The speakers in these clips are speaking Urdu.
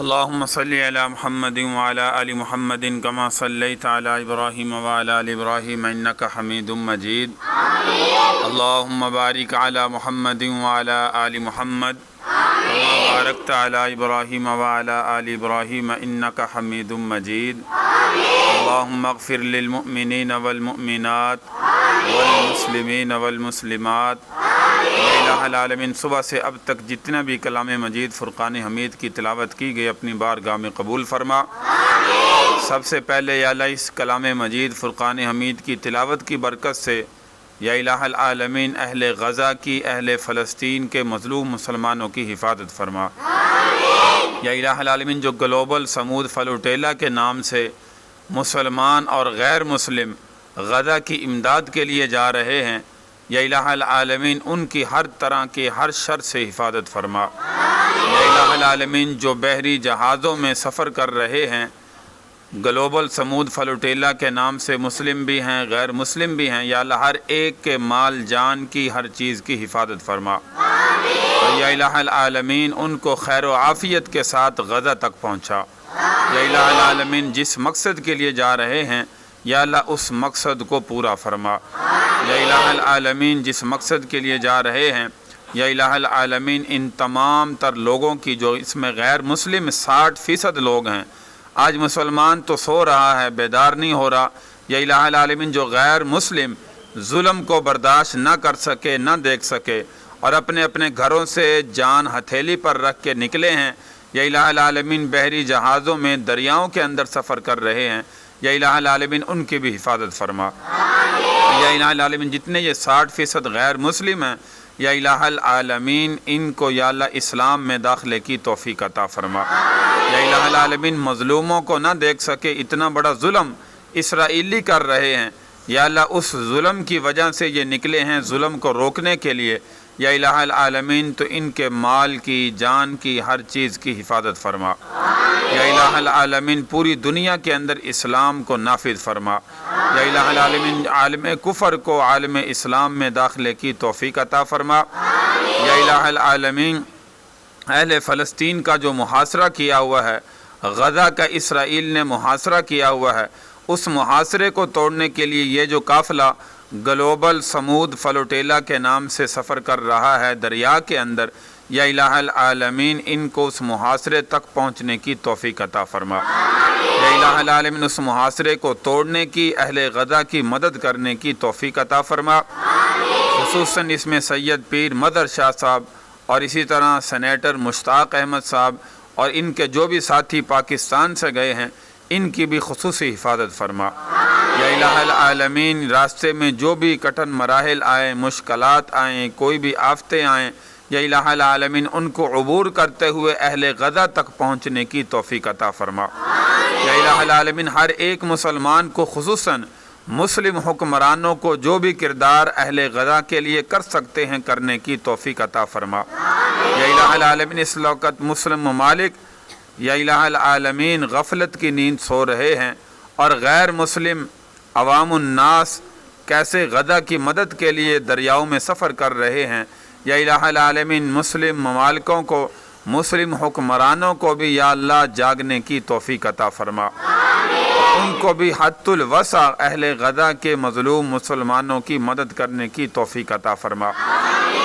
اللهم صل على محمد وعلى آل محمد كما صليت على إبراهيم وعلى آل إبراهيم إنك حميد مجيد اللهم بارك على محمد وعلى آل محمد كما باركت على إبراهيم وعلى آل إبراهيم إنك حميد مجيد اللهم اغفر للمؤمنين والمؤمنات والمسلمين والمسلمات یا الہ العالمین، صبح سے اب تک جتنا بھی کلام مجید فرقان حمید کی تلاوت کی گئی اپنی بارگاہ میں قبول فرما۔ سب سے پہلے یا اللہ اس کلام مجید فرقان حمید کی تلاوت کی برکت سے یا الہ العالمین اہل غزہ کی، اہل فلسطین کے مظلوم مسلمانوں کی حفاظت فرما۔ یا الہ العالمین جو گلوبل سمود فلوٹیلا کے نام سے مسلمان اور غیر مسلم غزہ کی امداد کے لیے جا رہے ہیں، یا الہ العالمین ان کی ہر طرح کے ہر شر سے حفاظت فرما۔ یا الہ العالمین جو بحری جہازوں میں سفر کر رہے ہیں، گلوبل سمود فلوٹیلا کے نام سے مسلم بھی ہیں غیر مسلم بھی ہیں، یا اللہ ہر ایک کے مال جان کی ہر چیز کی حفاظت فرما۔ اور یا الہ العالمین ان کو خیر و عافیت کے ساتھ غزہ تک پہنچا۔ یا الہ العالمین جس مقصد کے لیے جا رہے ہیں یا اللہ اس مقصد کو پورا فرما۔ یا الہ العالمین جس مقصد کے لیے جا رہے ہیں یا الہ العالمین ان تمام تر لوگوں کی، جو اس میں غیر مسلم 60% لوگ ہیں، آج مسلمان تو سو رہا ہے، بیدار نہیں ہو رہا، یا الہ العالمین جو غیر مسلم ظلم کو برداشت نہ کر سکے، نہ دیکھ سکے اور اپنے اپنے گھروں سے جان ہتھیلی پر رکھ کے نکلے ہیں، یا الہ العالمین بحری جہازوں میں دریاؤں کے اندر سفر کر رہے ہیں، یا الہ العالمین ان کی بھی حفاظت فرما۔ یا الہ العالمین جتنے یہ 60% غیر مسلم ہیں، یا الہ العالمین ان کو یا اللہ اسلام میں داخلے کی توفیق عطا فرما۔ یا الہ العالمین مظلوموں کو نہ دیکھ سکے، اتنا بڑا ظلم اسرائیلی کر رہے ہیں، یا اللہ اس ظلم کی وجہ سے یہ نکلے ہیں ظلم کو روکنے کے لیے، یا الہ العالمین تو ان کے مال کی، جان کی، ہر چیز کی حفاظت فرما۔ یا الہ العالمین پوری دنیا کے اندر اسلام کو نافذ فرما۔ یا الہ العالمین عالم کفر کو عالم اسلام میں داخلے کی توفیق عطا فرما۔ یا الہ العالمین اہل فلسطین کا جو محاصرہ کیا ہوا ہے، غزہ کا اسرائیل نے محاصرہ کیا ہوا ہے، اس محاصرے کو توڑنے کے لیے یہ جو قافلہ گلوبل سمود فلوٹیلا کے نام سے سفر کر رہا ہے دریا کے اندر، یا الہ العالمین ان کو اس محاصرے تک پہنچنے کی توفیق عطا فرما۔ یا الہ العالمین اس محاصرے کو توڑنے کی، اہل غزہ کی مدد کرنے کی توفیق عطا فرما۔ خصوصاً اس میں سید پیر مدر شاہ صاحب اور اسی طرح سینیٹر مشتاق احمد صاحب اور ان کے جو بھی ساتھی پاکستان سے گئے ہیں، ان کی بھی خصوصی حفاظت فرما۔ یا الہ العالمین راستے میں جو بھی کٹھن مراحل آئیں، مشکلات آئیں، کوئی بھی آفتیں آئیں، یا الہ العالمین ان کو عبور کرتے ہوئے اہل غزہ تک پہنچنے کی توفیق عطا فرما۔ یا الہ العالمین ہر ایک مسلمان کو، خصوصاً مسلم حکمرانوں کو جو بھی کردار اہل غزہ کے لیے کر سکتے ہیں کرنے کی توفیق عطا فرما۔ یا الہ العالمین اس وقت مسلم ممالک یا الہ العالمین غفلت کی نیند سو رہے ہیں اور غیر مسلم عوام الناس کیسے غزہ کی مدد کے لیے دریاؤں میں سفر کر رہے ہیں، یا الہ العالمین مسلم ممالکوں کو، مسلم حکمرانوں کو بھی یا اللہ جاگنے کی توفیق عطا فرما، ان کو بھی حد الوسع اہل غزہ کے مظلوم مسلمانوں کی مدد کرنے کی توفیق عطا فرما۔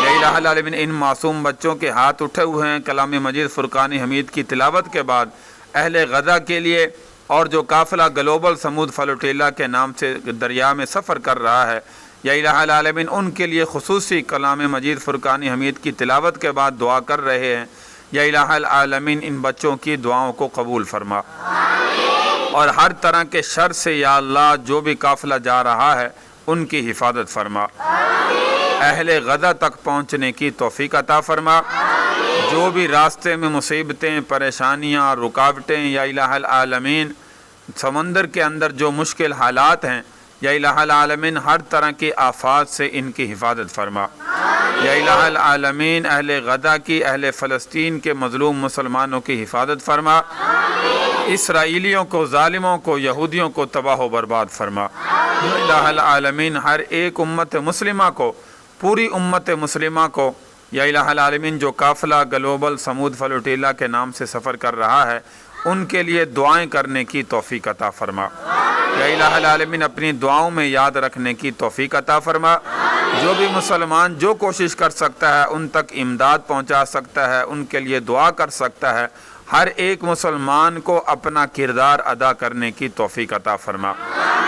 یا الہ العالمین ان معصوم بچوں کے ہاتھ اٹھے ہوئے ہیں کلام مجید فرقان حمید کی تلاوت کے بعد اہل غزہ کے لیے، اور جو قافلہ گلوبل سمود فلوٹیلا کے نام سے دریا میں سفر کر رہا ہے، یا الہ العالمین ان کے لیے خصوصی کلام مجید فرقان حمید کی تلاوت کے بعد دعا کر رہے ہیں، یا الہ العالمین ان بچوں کی دعاؤں کو قبول فرما، اور ہر طرح کے شر سے یا اللہ جو بھی قافلہ جا رہا ہے ان کی حفاظت فرما، اہل غزہ تک پہنچنے کی توفیق عطا فرما۔ جو بھی راستے میں مصیبتیں، پریشانیاں، رکاوٹیں، یا الہ العالمین سمندر کے اندر جو مشکل حالات ہیں، یا الہ العالمین ہر طرح کی آفات سے ان کی حفاظت فرما۔ یا الہ العالمین اہل غزہ کی، اہل فلسطین کے مظلوم مسلمانوں کی حفاظت فرما، اسرائیلیوں کو، ظالموں کو، یہودیوں کو تباہ و برباد فرما۔ یا الہ العالمین ہر ایک امت مسلمہ کو، پوری امت مسلمہ کو یا الہ العالمین جو قافلہ گلوبل سمود فلوٹیلا کے نام سے سفر کر رہا ہے ان کے لیے دعائیں کرنے کی توفیق عطا فرما۔ یا الہ العالمین اپنی دعاؤں میں یاد رکھنے کی توفیق عطا فرما۔ جو بھی مسلمان جو کوشش کر سکتا ہے ان تک امداد پہنچا سکتا ہے، ان کے لیے دعا کر سکتا ہے، ہر ایک مسلمان کو اپنا کردار ادا کرنے کی توفیق عطا فرما۔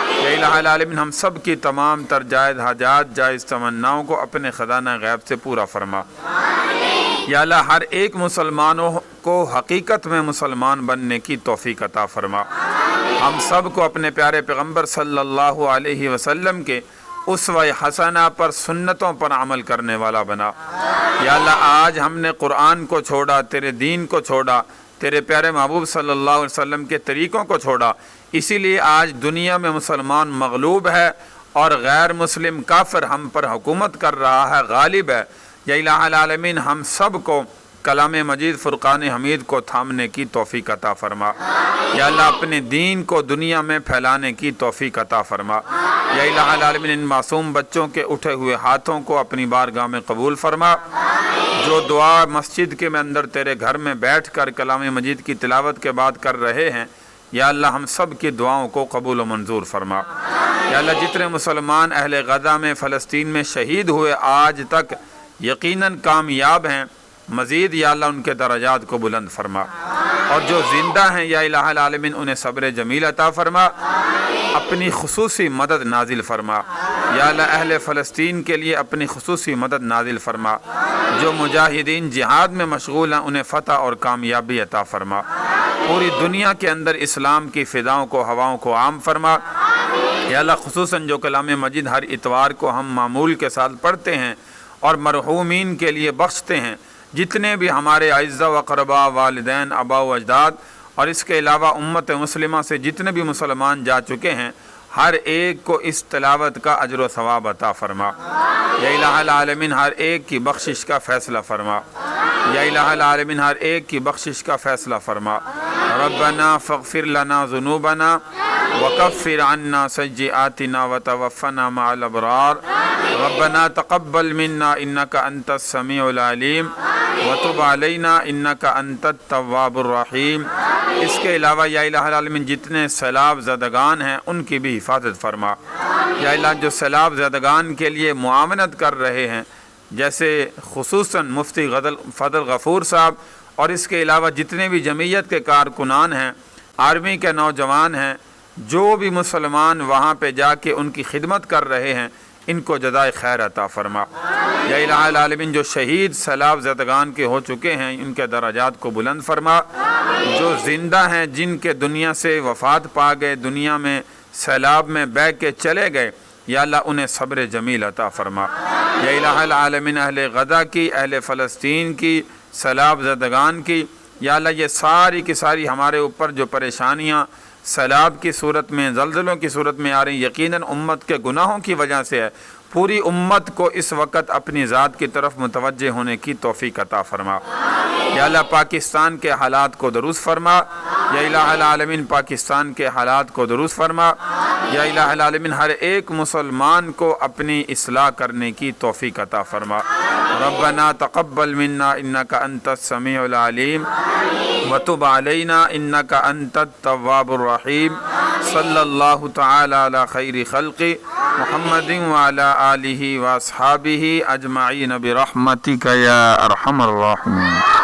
یا الہ العالمین ہم سب کی تمام تر جائز حاجات، جائز تمناؤں کو اپنے خزانہ غیب سے پورا فرما۔ یا اللہ ہر ایک مسلمانوں کو حقیقت میں مسلمان بننے کی توفیق عطا فرما۔ ہم سب کو اپنے پیارے پیغمبر صلی اللہ علیہ وسلم کے اسوہ حسنہ پر، سنتوں پر عمل کرنے والا بنا۔ یا اللہ آج ہم نے قرآن کو چھوڑا، تیرے دین کو چھوڑا، تیرے پیارے محبوب صلی اللہ علیہ وسلم کے طریقوں کو چھوڑا، اسی لیے آج دنیا میں مسلمان مغلوب ہے اور غیر مسلم کافر ہم پر حکومت کر رہا ہے، غالب ہے۔ یا الہ العالمین ہم سب کو کلام مجید فرقان حمید کو تھامنے کی توفیق عطا فرما۔ یا اللہ اپنے دین کو دنیا میں پھیلانے کی توفیق عطا فرما۔ یا الہ العالمین ان معصوم بچوں کے اٹھے ہوئے ہاتھوں کو اپنی بارگاہ میں قبول فرما۔ جو دعا مسجد کے اندر تیرے گھر میں بیٹھ کر کلام مجید کی تلاوت کے بعد کر رہے ہیں، یا اللہ ہم سب کی دعاؤں کو قبول و منظور فرما۔ یا اللہ جتنے مسلمان اہل غزہ میں، فلسطین میں شہید ہوئے آج تک یقیناً کامیاب ہیں، مزید یا اللہ ان کے درجات کو بلند فرما، اور جو زندہ ہیں یا الہ العالمین انہیں صبر جمیل عطا فرما، اپنی خصوصی مدد نازل فرما۔ یا اللہ اہل فلسطین کے لیے اپنی خصوصی مدد نازل فرما، جو مجاہدین جہاد میں مشغول ہیں انہیں فتح اور کامیابی عطا فرما۔ پوری دنیا کے اندر اسلام کی فضاؤں کو، ہواؤں کو عام فرما۔ یا اللہ خصوصاً جو کلام مجید ہر اتوار کو ہم معمول کے ساتھ پڑھتے ہیں اور مرحومین کے لیے بخشتے ہیں، جتنے بھی ہمارے اعزاء و اقرباء، والدین، آباء و اجداد، اور اس کے علاوہ امت مسلمہ سے جتنے بھی مسلمان جا چکے ہیں، ہر ایک کو اس تلاوت کا اجر و ثواب عطا فرما۔ یا الہ العالمین ہر ایک کی بخشش کا فیصلہ فرما۔ یا الہ العالمین ہر ایک کی بخشش کا فیصلہ فرما۔ ربنا فاغفر لنا ذنوبنا وکفر عنا سیئاتنا وتوفنا مع الابرار ربنا تقبل منا انک انت السمیع العلیم وتب علینا انک انت التواب الرحیم۔ اس کے علاوہ یا الہ العالمین جتنے سیلاب زدگان ہیں ان کی بھی حفاظت فرما۔ یا اللہ جو سیلاب زدگان کے لیے معاونت کر رہے ہیں، جیسے خصوصاً مفتی فضل غفور صاحب، اور اس کے علاوہ جتنے بھی جمعیت کے کارکنان ہیں، آرمی کے نوجوان ہیں، جو بھی مسلمان وہاں پہ جا کے ان کی خدمت کر رہے ہیں، ان کو جزائے خیر عطا فرما۔ یا الہ العالمین جو شہید سیلاب زدگان کے ہو چکے ہیں ان کے درجات کو بلند فرما۔ جو زندہ ہیں جن کے دنیا سے وفات پا گئے، دنیا میں سیلاب میں بہہ کے چلے گئے، یا اللہ انہیں صبر جمیل عطا فرما۔ یا الہ العالمین اہل غزہ کی، اہل فلسطین کی، سیلاب زدگان کی، یا اللہ یہ ساری کی ساری ہمارے اوپر جو پریشانیاں سیلاب کی صورت میں، زلزلوں کی صورت میں آ رہی ہیں، یقیناً امت کے گناہوں کی وجہ سے ہے۔ پوری امت کو اس وقت اپنی ذات کی طرف متوجہ ہونے کی توفیق عطا فرما۔ یا اللہ پاکستان کے حالات کو درست فرما۔ یا الہ العالمین پاکستان کے حالات کو درست فرما۔ یا الہ العالمین ہر ایک مسلمان کو اپنی اصلاح کرنے کی توفیق عطا فرما۔ ربنا تقبل منا انک انت السمیع العلیم وتب علینا انک انت التواب الرحیم۔ صلی اللہ تعالی علی خیر خلق محمد وعلی آلہ واصحابہ اجمعین برحمتک یا ارحم الراحمین۔